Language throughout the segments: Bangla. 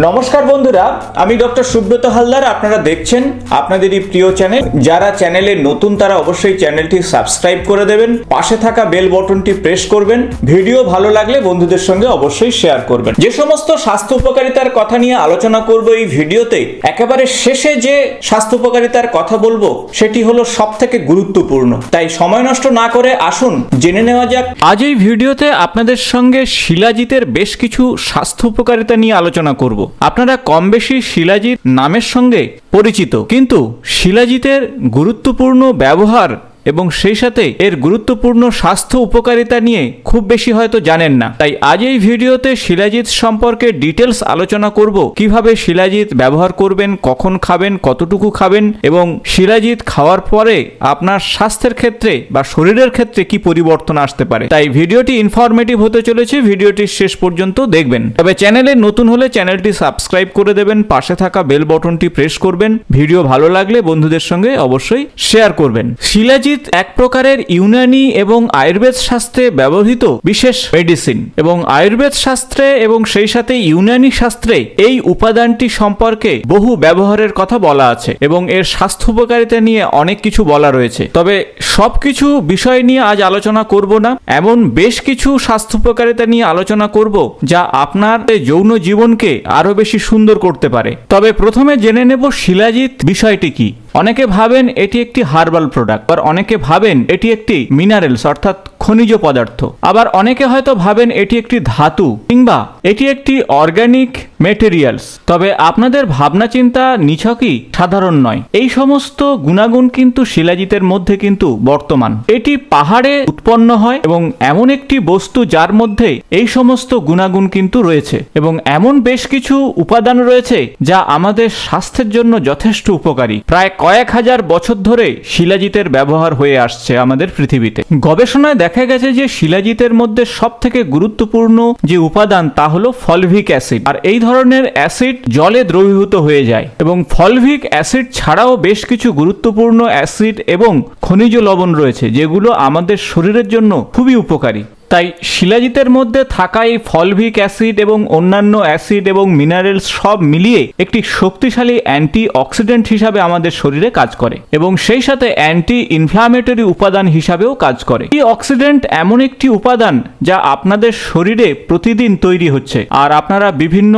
নমস্কার বন্ধুরা, আমি ডক্টর সুব্রত হালদার। আপনারা দেখছেন আপনাদেরই প্রিয় চ্যানেল। যারা চ্যানেলে নতুন তারা অবশ্যই চ্যানেলটি সাবস্ক্রাইব করে দেবেন, পাশে থাকা বেল বটনটি প্রেস করবেন। ভিডিও ভালো লাগলে বন্ধুদের সঙ্গে অবশ্যই শেয়ার করবেন। যে সমস্ত স্বাস্থ্য উপকারিতার কথা নিয়ে আলোচনা করব এই ভিডিওতে, একেবারে শেষে যে স্বাস্থ্য উপকারিতার কথা বলবো সেটি হলো সবথেকে গুরুত্বপূর্ণ। তাই সময় নষ্ট না করে আসুন জেনে নেওয়া যাক। আজ এই ভিডিওতে আপনাদের সঙ্গে শিলাজিতের বেশ কিছু স্বাস্থ্য উপকারিতা নিয়ে আলোচনা করব। আপনারা কম বেশি শিলাজিৎ নামের সঙ্গে পরিচিত, কিন্তু শিলাজিতের গুরুত্বপূর্ণ ব্যবহার এবং সেই সাথে এর গুরুত্বপূর্ণ স্বাস্থ্য উপকারিতা নিয়ে খুব বেশি হয়তো জানেন না। তাই আজ এই ভিডিওতে শিলাজিৎ সম্পর্কে ডিটেলস আলোচনা করব। কিভাবে শিলাজিৎ ব্যবহার করবেন, কখন খাবেন, কতটুকু খাবেন এবং শিলাজিৎ খাওয়ার পরে আপনার স্বাস্থ্যের ক্ষেত্রে বা শরীরের ক্ষেত্রে কি পরিবর্তন আসতে পারে। তাই ভিডিওটি ইনফরমেটিভ হতে চলেছে, ভিডিওটি শেষ পর্যন্ত দেখবেন। তবে চ্যানেলে নতুন হলে চ্যানেলটি সাবস্ক্রাইব করে দেবেন, পাশে থাকা বেল বটনটি প্রেস করবেন। ভিডিও ভালো লাগলে বন্ধুদের সঙ্গে অবশ্যই শেয়ার করবেন। শিলাজিৎ এক প্রকারের ইউনানি এবং আয়ুর্বেদ শাস্ত্রে ব্যবহৃত বিশেষ মেডিসিন, এবং আয়ুর্বেদ শাস্ত্রে এবং সেই সাথে ইউনানি শাস্ত্রে এই উপাদানটি সম্পর্কে বহু ব্যবহারের কথা বলা আছে এবং এর স্বাস্থ্য উপকারিতা নিয়ে অনেক কিছু বলা রয়েছে। তবে সবকিছু বিষয় নিয়ে আজ আলোচনা করব না, এমন বেশ কিছু স্বাস্থ্য উপকারিতা নিয়ে আলোচনা করব যা আপনার যৌন জীবনকে আরো বেশি সুন্দর করতে পারে। তবে প্রথমে জেনে নেব শিলাজিৎ বিষয়টি কি। অনেকে ভাবেন এটি একটি হার্বাল প্রোডাক্ট, আর অনেকে ভাবেন এটি একটি মিনারেলস অর্থাৎ খনিজ পদার্থ, আবার অনেকে হয়তো ভাবেন এটি একটি ধাতু কিংবা এটি একটি অর্গানিক মেটেরিয়ালস। তবে আপনাদের ভাবনা চিন্তা নিছকই সাধারণ নয়। এই সমস্ত গুণাগুণ কিন্তু শিলাজিতের মধ্যে কিন্তু বর্তমান। এটি পাহাড়ে উৎপন্ন হয় এবং এমন একটি বস্তু যার মধ্যে এই সমস্ত গুণাগুণ কিন্তু রয়েছে, এবং এমন বেশ কিছু উপাদান রয়েছে যা আমাদের স্বাস্থ্যের জন্য যথেষ্ট উপকারী। প্রায় কয়েক হাজার বছর ধরে শিলাজিতের ব্যবহার হয়ে আসছে আমাদের পৃথিবীতে। গবেষণায় দেখা গেছে যে শিলাজিতের মধ্যে সব থেকে গুরুত্বপূর্ণ যে উপাদান তা হলো ফলভিক অ্যাসিড। আর এই ধরনের অ্যাসিড জলে দ্রবীভূত হয়ে যায়, এবং ফলভিক অ্যাসিড ছাড়াও বেশ কিছু গুরুত্বপূর্ণ অ্যাসিড এবং খনিজ লবণ রয়েছে যেগুলো আমাদের শরীরের জন্য খুবই উপকারী। তাই শিলাজিতের মধ্যে থাকা এই ফলভিক অ্যাসিড এবং অন্যান্য অ্যাসিড এবং মিনারেলস সব মিলিয়ে একটি শক্তিশালী অ্যান্টি অক্সিডেন্ট হিসাবে আমাদের শরীরে কাজ করে, এবং সেই সাথে অ্যান্টি ইনফ্লামেটরি উপাদান হিসাবেও কাজ করে। এই অক্সিডেন্ট এমন একটি উপাদান যা আপনাদের শরীরে প্রতিদিন তৈরি হচ্ছে, আর আপনারা বিভিন্ন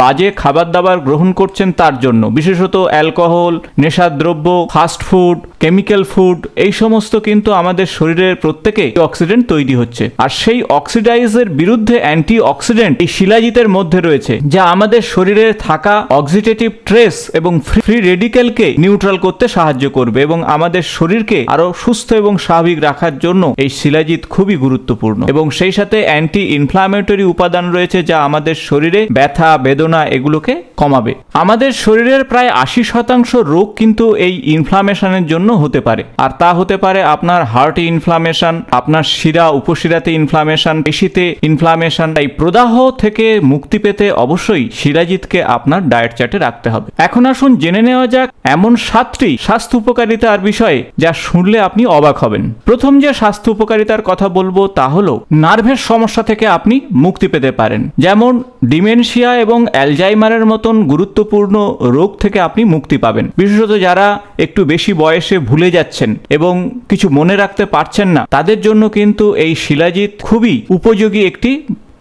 বাজে খাবার দাবার গ্রহণ করছেন তার জন্য, বিশেষত অ্যালকোহল, নেশাদ্রব্য, ফাস্ট ফুড, কেমিক্যাল ফুড, এই সমস্ত কিন্তু আমাদের শরীরের প্রত্যেকে অক্সিডেন্ট তৈরি হচ্ছে। আর সেই অক্সিডাইজের বিরুদ্ধে অ্যান্টি অক্সিডেন্ট এই শিলাজিতের মধ্যে রয়েছে, যা আমাদের শরীরে থাকা অক্সিডেটিভ ট্রেস এবং ফ্রি রেডিক্যালকে নিউট্রাল করতে সাহায্য করবে, এবং আমাদের শরীরকে আরো সুস্থ এবং স্বাভাবিক রাখার জন্য এই শিলাজিৎ খুবই গুরুত্বপূর্ণ। এবং সেই সাথে অ্যান্টি ইনফ্লামেটরি উপাদান রয়েছে যা আমাদের শরীরে ব্যথা বেদনা এগুলোকে কমাবে। আমাদের শরীরের প্রায় 80% রোগ কিন্তু এই ইনফ্লামেশনের জন্য হতে পারে, আর তা হতে পারে আপনার হার্টে ইনফ্লামেশন, আপনার শিরা উপশিরাতে ইনফ্লামেশন, পেশিতে ইনফ্লামেশন। তাই প্রদাহ থেকে মুক্তি পেতে অবশ্যই শিলাজিৎকে আপনার ডায়েট চার্টে রাখতে হবে। এখন আসুন জেনে নেওয়া যাক এমন 7টি স্বাস্থ্য উপকারিতার বিষয়ে যা শুনলে আপনি অবাক হবেন। প্রথম যে স্বাস্থ্য উপকারিতার কথা বলবো তা হলো নার্ভের সমস্যা থেকে আপনি মুক্তি পেতে পারেন। যেমন ডিমেনশিয়া এবং অ্যালজাইমারের মতন গুরুত্বপূর্ণ রোগ থেকে আপনি মুক্তি পাবেন। বিশেষত যারা একটু বেশি বয়সে ভুলে যাচ্ছেন এবং কিছু মনে রাখতে পারছেন না, তাদের জন্য কিন্তু এই শিলাজিৎ খুবই উপযোগী একটি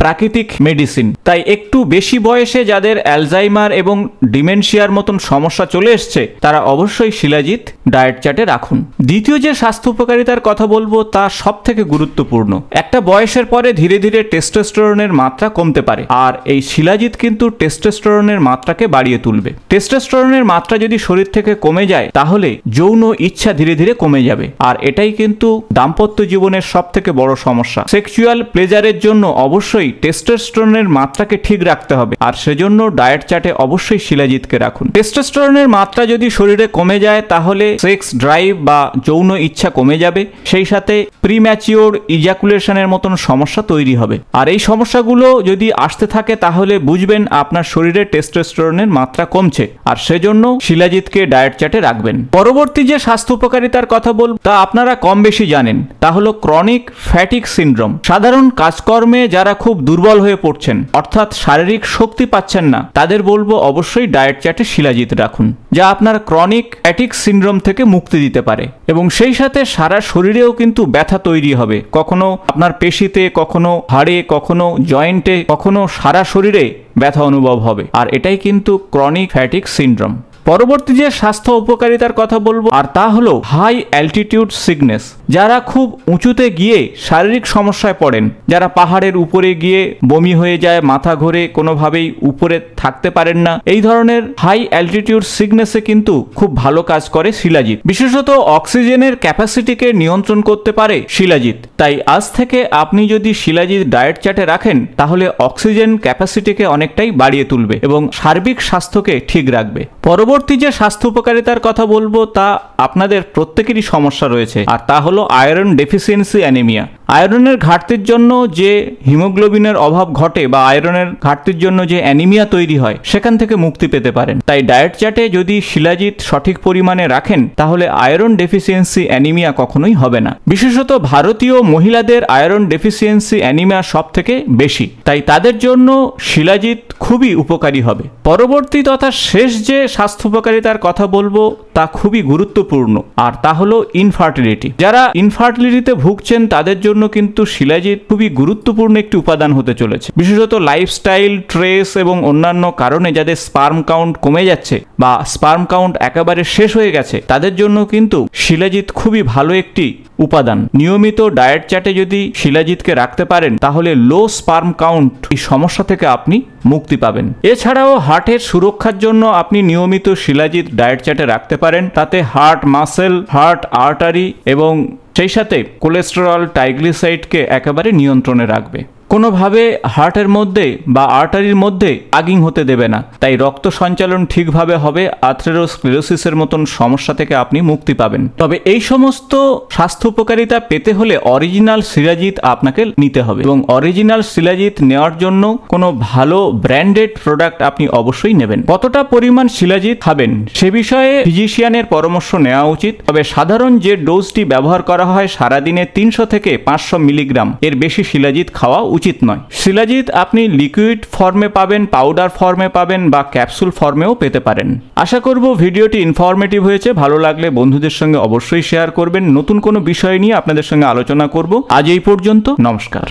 প্রাকৃতিক মেডিসিন। তাই একটু বেশি বয়সে যাদের অ্যালজাইমার এবং ডিমেনশিয়ার মতন সমস্যা চলে এসছে তারা অবশ্যই শিলাজিৎ ডায়েট চার্টে রাখুন। দ্বিতীয় যে স্বাস্থ্য উপকারিতার কথা বলবো তা সব থেকে গুরুত্বপূর্ণ। একটা বয়সের পরে ধীরে ধীরে টেস্টোস্টেরনের মাত্রা কমতে পারে, আর এই শিলাজিৎ কিন্তু টেস্টোস্টেরনের মাত্রাকে বাড়িয়ে তুলবে। টেস্টোস্টেরনের মাত্রা যদি শরীর থেকে কমে যায় তাহলে যৌন ইচ্ছা ধীরে ধীরে কমে যাবে, আর এটাই কিন্তু দাম্পত্য জীবনের সব থেকে বড় সমস্যা। সেক্সুয়াল প্লেজারের জন্য অবশ্যই টেস্টোস্টেরনের মাত্রাকে ঠিক রাখতে হবে, আর সেজন্য ডায়েট চার্টে অবশ্যই শিলাজিৎকে রাখুন। টেস্টোস্টেরনের মাত্রা যদি শরীরে কমে যায় তাহলে সেক্স ড্রাইভ বা যৌন ইচ্ছা কমে যাবে, সেই সাথে প্রিম্যাচিওর ইজাকুলেশনের মতন সমস্যা তৈরি হবে। আর এই সমস্যাগুলো যদি আসতে থাকে তাহলে বুঝবেন আপনার শরীরে টেস্টোস্টেরনের মাত্রা কমছে, আর সেজন্য শিলাজিৎকে ডায়েট চার্টে রাখবেন। পরবর্তী যে স্বাস্থ্য উপকারিতার কথা বলব তা আপনারা কম বেশি জানেন, তা হলো ক্রনিক ফ্যাটিক সিনড্রোম। সাধারণ কাজকর্মে যারা খুব দুর্বল হয়ে পড়ছেন, অর্থাৎ শারীরিক শক্তি পাচ্ছেন না, তাদের বলবো অবশ্যই ডায়েট চার্টে শিলাজিৎ রাখুন, যা আপনার ক্রনিক ফ্যাটিগ সিনড্রোম থেকে মুক্তি দিতে পারে। এবং সেই সাথে সারা শরীরেও কিন্তু ব্যথা তৈরি হবে, কখনো আপনার পেশিতে, কখনো হাড়ে, কখনো জয়েন্টে, কখনো সারা শরীরে ব্যথা অনুভব হবে, আর এটাই কিন্তু ক্রনিক ফ্যাটিগ সিনড্রোম। পরবর্তী যে স্বাস্থ্য উপকারিতার কথা বলবো আর তা হলো হাই অ্যালটিটিউড সিকনেস। যারা খুব উঁচুতে গিয়ে শারীরিক সমস্যায় পড়েন, যারা পাহাড়ের উপরে গিয়ে বমি হয়ে যায়, মাথা ঘোরে, কোনোভাবেই উপরে থাকতে পারেন না, এই ধরনের হাই অ্যালটিটিউড সিকনেসে কিন্তু খুব ভালো কাজ করে শিলাজিৎ। বিশেষত অক্সিজেনের ক্যাপাসিটিকে নিয়ন্ত্রণ করতে পারে শিলাজিৎ। তাই আজ থেকে আপনি যদি শিলাজিৎ ডায়েট চার্টে রাখেন তাহলে অক্সিজেন ক্যাপাসিটিকে অনেকটাই বাড়িয়ে তুলবে এবং সার্বিক স্বাস্থ্যকে ঠিক রাখবে। পরবর্তী যে স্বাস্থ্য উপকারিতার কথা বলবো তা আপনাদের প্রত্যেকেরই সমস্যা রয়েছে, আর তা হলো আয়রন ডেফিসিয়েন্সি অ্যানিমিয়া। আয়রনের ঘাটতির জন্য যে হিমোগ্লোবিনের অভাব ঘটে বা আয়রনের ঘাটতির জন্য যে অ্যানিমিয়া তৈরি হয়, সেখান থেকে মুক্তি পেতে পারেন। তাই ডায়েট চার্টে যদি শিলাজিৎ সঠিক পরিমাণে রাখেন তাহলে আয়রন ডেফিসিয়েন্সি অ্যানিমিয়া কখনোই হবে না। বিশেষত ভারতীয় মহিলাদের আয়রন ডেফিসিয়েন্সি অ্যানিমিয়া সব থেকে বেশি, তাই তাদের জন্য শিলাজিৎ খুবই উপকারী হবে। পরবর্তী তথা শেষ যে স্বাস্থ্য উপকারিতার কথা বলবো তা খুবই গুরুত্বপূর্ণ, আর তা হলো ইনফার্টিলিটি। যারা ইনফার্টিলিটিতে ভুগছেন তাদের জন্য কিন্তু শিলাজিৎ খুবই গুরুত্বপূর্ণ একটি উপাদান হতে চলেছে। বিশেষত লাইফস্টাইল, ট্রেস এবং অন্যান্য কারণে যাদের স্পার্ম কাউন্ট কমে যাচ্ছে বা স্পার্ম কাউন্ট একেবারে শেষ হয়ে গেছে, তাদের জন্য কিন্তু শিলাজিৎ খুবই ভালো একটি উপাদান। নিয়মিত ডায়েট চার্টে যদি শিলাজিৎকে রাখতে পারেন তাহলে লো স্পার্ম কাউন্ট এই সমস্যা থেকে আপনি মুক্তি পাবেন। এছাড়াও হার্টের সুরক্ষার জন্য আপনি নিয়মিত শিলাজিৎ ডায়েট চার্টে রাখতে পারেন। তাতে হার্ট মাসেল, হার্ট আর্টারি এবং সেই সাথে কোলেস্টেরল, ট্রাইগ্লিসাইডকে একেবারে নিয়ন্ত্রণে রাখবে। কোনোভাবে হার্টের মধ্যে বা আর্টারির মধ্যে আগিং হতে দেবে না, তাই রক্ত সঞ্চালন ঠিকভাবে হবে। আথেরোস্ক্লেরোসিসের মতন সমস্যা থেকে আপনি মুক্তি পাবেন। তবে এই সমস্ত স্বাস্থ্য উপকারিতা পেতে হলে অরিজিনাল শিলাজিৎ আপনাকে নিতে হবে, এবং অরিজিনাল শিলাজিৎ নেওয়ার জন্য কোনো ভালো ব্র্যান্ডেড প্রোডাক্ট আপনি অবশ্যই নেবেন। কতটা পরিমাণ শিলাজিৎ খাবেন সে বিষয়ে ফিজিশিয়ানের পরামর্শ নেওয়া উচিত। তবে সাধারণ যে ডোজটি ব্যবহার করা হয় সারাদিনে 300 থেকে 500 মিলিগ্রাম, এর বেশি শিলাজিৎ খাওয়া উচিত নয়। শিলাজিৎ আপনি লিকুইড ফর্মে পাবেন, পাউডার ফর্মে পাবেন বা ক্যাপসুল ফর্মেও পেতে পারেন। আশা করব ভিডিওটি ইনফরমেটিভ হয়েছে। ভালো লাগলে বন্ধুদের সঙ্গে অবশ্যই শেয়ার করবেন। নতুন কোনো বিষয় নিয়ে আপনাদের সঙ্গে আলোচনা করব। আজ এই পর্যন্ত, নমস্কার।